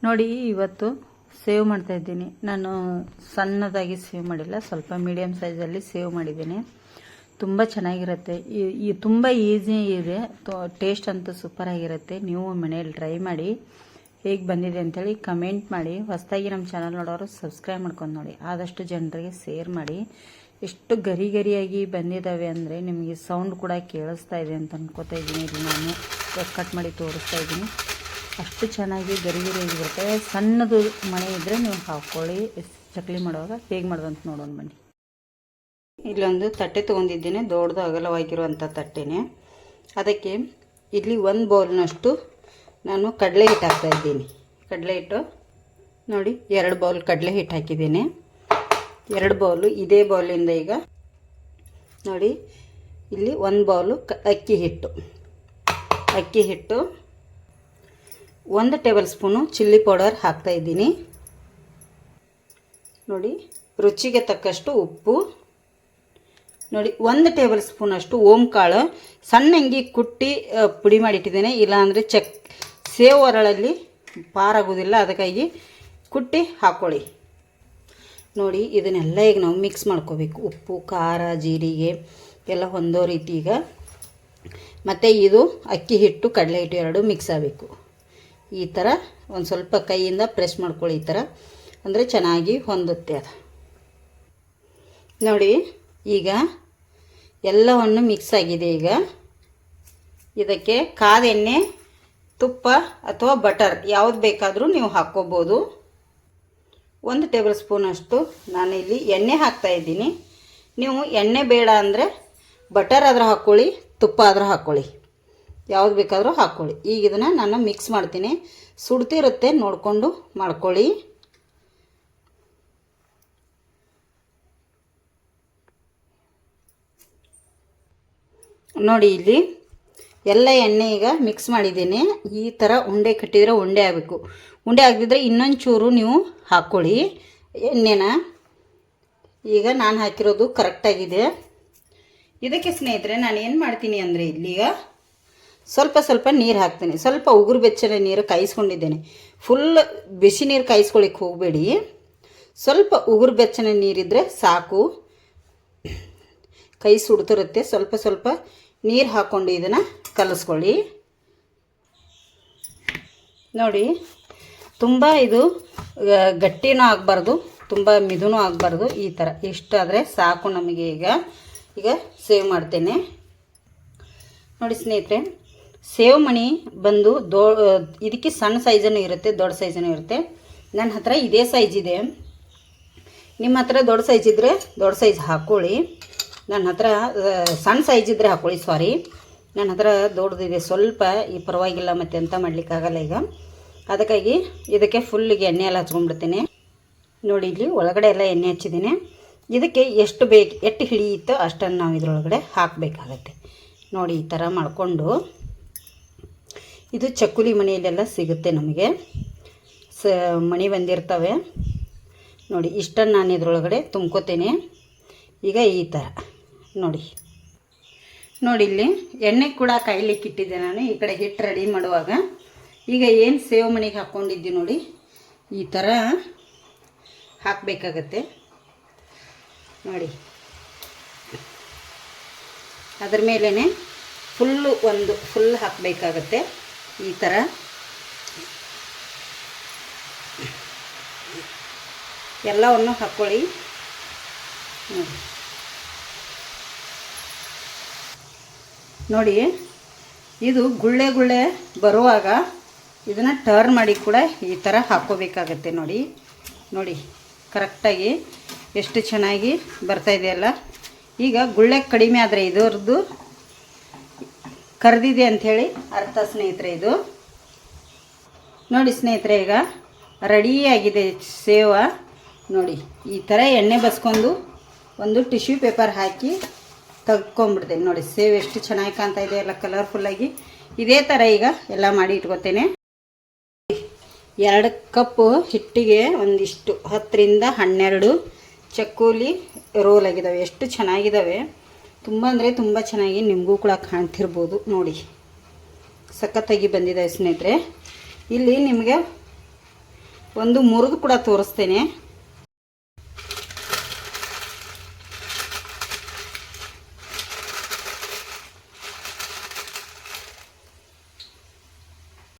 ನೋಡಿ ಇವತ್ತು ಸೇವ್ ಮಾಡ್ತಾ ಇದ್ದೀನಿ. ನಾನು ಸಣ್ಣದಾಗಿ ಸೇವ್ ಮಾಡಿಲ್ಲ, ಸ್ವಲ್ಪ ಮೀಡಿಯಮ್ ಸೈಜಲ್ಲಿ ಸೇವ್ ಮಾಡಿದ್ದೀನಿ. ತುಂಬ ಚೆನ್ನಾಗಿರುತ್ತೆ. ಈ ತುಂಬ ಈಸಿ ಇದೆ, ಟೇಸ್ಟ್ ಅಂತೂ ಸೂಪರ್ ಆಗಿರುತ್ತೆ. ನೀವು ಮನೆಯಲ್ಲಿ ಟ್ರೈ ಮಾಡಿ, ಹೇಗೆ ಬಂದಿದೆ ಅಂಥೇಳಿ ಕಮೆಂಟ್ ಮಾಡಿ. ಹೊಸದಾಗಿ ನಮ್ಮ ಚಾನಲ್ ನೋಡೋರು ಸಬ್ಸ್ಕ್ರೈಬ್ ಮಾಡ್ಕೊಂಡು ನೋಡಿ, ಆದಷ್ಟು ಜನರಿಗೆ ಶೇರ್ ಮಾಡಿ. ಎಷ್ಟು ಗರಿ ಗರಿಯಾಗಿ ಬಂದಿದ್ದಾವೆ ಅಂದರೆ ನಿಮಗೆ ಸೌಂಡ್ ಕೂಡ ಕೇಳಿಸ್ತಾ ಇದೆ ಅಂತ ಅನ್ಕೋತಾ ಇದ್ದೀನಿ. ಇದು ನಾನು ಕಟ್ ಮಾಡಿ ತೋರಿಸ್ತಾ ಇದ್ದೀನಿ. ಅಷ್ಟು ಚೆನ್ನಾಗಿ ಗರಿ ಗರಿಯಾಗಿ ಬರುತ್ತೆ. ಸಣ್ಣದು ಮನೆ ಇದ್ದರೆ ನೀವು ಹಾಕ್ಕೊಳ್ಳಿ. ಚಕ್ಲಿ ಮಾಡುವಾಗ ಹೇಗೆ ಮಾಡೋದಂತ ನೋಡೋಣ ಬನ್ನಿ. ಇಲ್ಲೊಂದು ತಟ್ಟೆ ತೊಗೊಂಡಿದ್ದೇನೆ, ದೊಡ್ಡದು ಅಗಲವಾಗಿರುವಂಥ ತಟ್ಟೆನೇ. ಅದಕ್ಕೆ ಇಲ್ಲಿ 1 ಬೌಲ್ನಷ್ಟು ನಾನು ಕಡಲೆ ಹಿಟ್ಟು ಹಾಕ್ತಾಯಿದ್ದೀನಿ. ಕಡಲೆ ಹಿಟ್ಟು ನೋಡಿ, 2 ಬೌಲ್ ಕಡಲೆ ಹಿಟ್ಟು ಹಾಕಿದ್ದೀನಿ. 2 ಬೌಲು. ಇದೇ ಬೌಲಿಂದ ಈಗ ನೋಡಿ ಇಲ್ಲಿ 1 ಬೌಲು ಅಕ್ಕಿ ಹಿಟ್ಟು. 1 ಟೇಬಲ್ ಸ್ಪೂನು ಚಿಲ್ಲಿ ಪೌಡರ್ ಹಾಕ್ತಾಯಿದ್ದೀನಿ. ನೋಡಿ, ರುಚಿಗೆ ತಕ್ಕಷ್ಟು ಉಪ್ಪು. ನೋಡಿ, 1 ಟೇಬಲ್ ಸ್ಪೂನಷ್ಟು ಓಂ ಕಾಳು ಸಣ್ಣಂಗಿ ಕುಟ್ಟಿ ಪುಡಿ ಮಾಡಿಟ್ಟಿದ್ದೇನೆ. ಇಲ್ಲಾಂದರೆ ಸೇವ್ ಒರಳಲ್ಲಿ ಪಾರಾಗೋದಿಲ್ಲ, ಅದಕ್ಕಾಗಿ ಕುಟ್ಟಿ ಹಾಕ್ಕೊಳ್ಳಿ. ನೋಡಿ, ಇದನ್ನೆಲ್ಲ ಈಗ ನಾವು ಮಿಕ್ಸ್ ಮಾಡ್ಕೋಬೇಕು. ಉಪ್ಪು, ಖಾರ, ಜೀರಿಗೆ ಎಲ್ಲ ಹೊಂದೋ ರೀತಿ ಈಗ. ಮತ್ತು ಇದು ಅಕ್ಕಿ ಹಿಟ್ಟು, ಕಡಲೆ ಹಿಟ್ಟು ಎರಡೂ ಮಿಕ್ಸ್ ಆಗಬೇಕು. ಈ ಥರ ಒಂದು ಸ್ವಲ್ಪ ಕೈಯಿಂದ ಪ್ರೆಸ್ ಮಾಡ್ಕೊಳ್ಳಿ. ಈ ಥರ ಅಂದರೆ ಚೆನ್ನಾಗಿ ಹೊಂದುತ್ತೆ ಅದು. ನೋಡಿ, ಈಗ ಎಲ್ಲವನ್ನು ಮಿಕ್ಸ್ ಆಗಿದೆ. ಈಗ ಇದಕ್ಕೆ ಕಾದ ಎಣ್ಣೆ, ತುಪ್ಪ ಅಥವಾ ಬಟರ್ ಯಾವುದು ಬೇಕಾದರೂ ನೀವು ಹಾಕ್ಕೋಬೋದು. 1 ಟೇಬಲ್ ಸ್ಪೂನಷ್ಟು ನಾನಿಲ್ಲಿ ಎಣ್ಣೆ ಹಾಕ್ತಾಯಿದ್ದೀನಿ. ನೀವು ಎಣ್ಣೆ ಬೇಡ ಅಂದರೆ ಬಟರ್ ಆದರೂ ಹಾಕ್ಕೊಳ್ಳಿ, ತುಪ್ಪ ಆದರೂ ಹಾಕ್ಕೊಳ್ಳಿ, ಯಾವುದು ಬೇಕಾದರೂ ಹಾಕ್ಕೊಳ್ಳಿ. ಈಗ ಇದನ್ನು ನಾನು ಮಿಕ್ಸ್ ಮಾಡ್ತೀನಿ. ಸುಡ್ತಿರುತ್ತೆ, ನೋಡಿಕೊಂಡು ಮಾಡ್ಕೊಳ್ಳಿ. ನೋಡಿ, ಇಲ್ಲಿ ಎಲ್ಲ ಎಣ್ಣೆ ಈಗ ಮಿಕ್ಸ್ ಮಾಡಿದ್ದೀನಿ. ಈ ಥರ ಉಂಡೆ ಕಟ್ಟಿದರೆ ಉಂಡೆ ಆಗಬೇಕು. ಉಂಡೆ ಆಗದಿದ್ದರೆ ಇನ್ನೊಂದು ಚೂರು ನೀವು ಹಾಕ್ಕೊಳ್ಳಿ ಎಣ್ಣೆನ. ಈಗ ನಾನು ಹಾಕಿರೋದು ಕರೆಕ್ಟಾಗಿದೆ. ಇದಕ್ಕೆ ಸ್ನೇಹಿತರೆ ನಾನು ಏನು ಮಾಡ್ತೀನಿ ಅಂದರೆ ಇಲ್ಲಿಗ ಸ್ವಲ್ಪ ನೀರು ಹಾಕ್ತೀನಿ. ಸ್ವಲ್ಪ ಉಗುರು ಬೆಚ್ಚನೆ ನೀರು ಕಾಯಿಸ್ಕೊಂಡಿದ್ದೇನೆ. ಫುಲ್ ಬಿಸಿ ನೀರು ಕಾಯಿಸ್ಕೊಳ್ಳಿಕ್ಕೆ ಹೋಗಬೇಡಿ. ಸ್ವಲ್ಪ ಉಗುರು ಬೆಚ್ಚನೆ ನೀರಿದ್ದರೆ ಸಾಕು. ಕೈ ಸುಡ್ತಿರುತ್ತೆ. ಸ್ವಲ್ಪ ನೀರು ಹಾಕ್ಕೊಂಡು ಇದನ್ನು ಕಲಿಸ್ಕೊಳ್ಳಿ. ನೋಡಿ, ತುಂಬ ಇದು ಗಟ್ಟಿನೂ ಆಗಬಾರ್ದು, ತುಂಬ ಮಿದುನೂ ಆಗಬಾರ್ದು. ಈ ಥರ ಇಷ್ಟಾದರೆ ಸಾಕು ನಮಗೆ. ಈಗ ಸೇವ್ ಮಾಡ್ತೇನೆ. ನೋಡಿ ಸ್ನೇಹಿತರೆ, ಸೇವ್ ಮಣಿ ಬಂದು ಇದಕ್ಕೆ ಸಣ್ಣ ಸೈಜನ್ನು ಇರುತ್ತೆ, ದೊಡ್ಡ ಸೈಜನ್ನು ಇರುತ್ತೆ. ನನ್ನ ಹತ್ರ ಇದೇ ಸೈಜ್ ಇದೆ. ನಿಮ್ಮ ಹತ್ರ ದೊಡ್ಡ ಸೈಜ್ ಇದ್ದರೆ ದೊಡ್ಡ ಸೈಜ್ ಹಾಕ್ಕೊಳ್ಳಿ. ನನ್ನ ಹತ್ರ ಸಣ್ಣ ಸೈಜ್ ಇದ್ದರೆ ಹಾಕ್ಕೊಳ್ಳಿ. ಸಾರಿ, ನನ್ನ ಹತ್ರ ದೊಡ್ಡದಿದೆ ಸ್ವಲ್ಪ. ಈ ಪರವಾಗಿಲ್ಲ, ಮತ್ತೆ ಎಂತ ಮಾಡಲಿಕ್ಕಾಗಲ್ಲ ಈಗ. ಅದಕ್ಕಾಗಿ ಇದಕ್ಕೆ ಫುಲ್ಲಿಗೆ ಎಣ್ಣೆ ಎಲ್ಲ ಹಚ್ಕೊಂಡ್ಬಿಡ್ತೀನಿ. ನೋಡಿ, ಇಲ್ಲಿ ಒಳಗಡೆ ಎಲ್ಲ ಎಣ್ಣೆ ಹಚ್ಚಿದ್ದೀನಿ. ಇದಕ್ಕೆ ಎಷ್ಟು ಹಿಡಿಯುತ್ತೋ ಅಷ್ಟನ್ನು ನಾವು ಇದರೊಳಗಡೆ ಹಾಕಬೇಕಾಗತ್ತೆ. ನೋಡಿ, ಈ ಥರ ಮಾಡಿಕೊಂಡು, ಇದು ಚಕ್ಕುಲಿ ಮನೆಯಲ್ಲೆಲ್ಲ ಸಿಗುತ್ತೆ ನಮಗೆ, ಮಣಿ ಬಂದಿರ್ತವೆ. ನೋಡಿ, ಇಷ್ಟನ್ನು ನಾನು ಇದರೊಳಗಡೆ ತುಂಬ್ಕೋತೇನೆ. ಈಗ ಈ ಥರ ನೋಡಿ, ಇಲ್ಲಿ ಎಣ್ಣೆ ಕೂಡ ಕಾಯ್ಲಿಕ್ಕೆ ಇಟ್ಟಿದ್ದೆ ನಾನು. ಈ ಕಡೆ ಹಿಟ್ಟು ರೆಡಿ ಮಾಡುವಾಗ ಈಗ ಏನು ಸೇವ್ ಮಣಿಗೆ ಹಾಕ್ಕೊಂಡಿದ್ದೆ ನೋಡಿ, ಈ ಥರ ಹಾಕಬೇಕಾಗತ್ತೆ. ನೋಡಿ, ಅದ್ರ ಮೇಲೇ ಫುಲ್ ಹಾಕಬೇಕಾಗತ್ತೆ. ಈ ಥರ ಎಲ್ಲವನ್ನು ಹಾಕ್ಕೊಳ್ಳಿ. ನೋಡಿ, ಇದು ಗುಳ್ಳೆ ಬರುವಾಗ ಇದನ್ನು ಟರ್ನ್ ಮಾಡಿ ಕೂಡ ಈ ಥರ ಹಾಕ್ಕೋಬೇಕಾಗತ್ತೆ. ನೋಡಿ ಕರೆಕ್ಟಾಗಿ ಎಷ್ಟು ಚೆನ್ನಾಗಿ ಬರ್ತಾಯಿದೆಯಲ್ಲ. ಈಗ ಗುಳ್ಳೆ ಕಡಿಮೆ ಆದರೆ ಇದರದ್ದು ಕರೆದಿದೆ ಅಂಥೇಳಿ ಅರ್ಥ ಸ್ನೇಹಿತರೆ. ಇದು ನೋಡಿ ಸ್ನೇಹಿತರೆ, ಈಗ ರೆಡಿಯಾಗಿದೆ ಸೇವ. ನೋಡಿ, ಈ ಥರ ಎಣ್ಣೆ ಬಸ್ಕೊಂಡು ಒಂದು ಟಿಶ್ಯೂ ಪೇಪರ್ ಹಾಕಿ ತೆಗ್ಕೊಂಡ್ಬಿಡ್ತೇನೆ. ನೋಡಿ, ಸೇವ್ ಎಷ್ಟು ಚೆನ್ನಾಗಿ ಕಾಣ್ತಾ ಇದೆ ಎಲ್ಲ ಕಲರ್ಫುಲ್ಲಾಗಿ. ಇದೇ ಥರ ಈಗ ಎಲ್ಲ ಮಾಡಿ ಇಟ್ಕೊತೇನೆ. 2 ಕಪ್ಪು ಹಿಟ್ಟಿಗೆ ಒಂದಿಷ್ಟು 10 ರಿಂದ 12 ಚಕ್ಕುಲಿ ರೋಲ್ ಆಗಿದ್ದಾವೆ. ಎಷ್ಟು ಚೆನ್ನಾಗಿದ್ದಾವೆ, ತುಂಬ ಅಂದರೆ ತುಂಬ ಚೆನ್ನಾಗಿ. ನಿಮಗೂ ಕೂಡ ಕಾಣ್ತಿರ್ಬೋದು. ನೋಡಿ, ಸಖತ್ತಾಗಿ ಬಂದಿದೆ ಸ್ನೇಹಿತರೆ. ಇಲ್ಲಿ ನಿಮಗೆ ಒಂದು ಮುರಿದು ಕೂಡ ತೋರಿಸ್ತೇನೆ.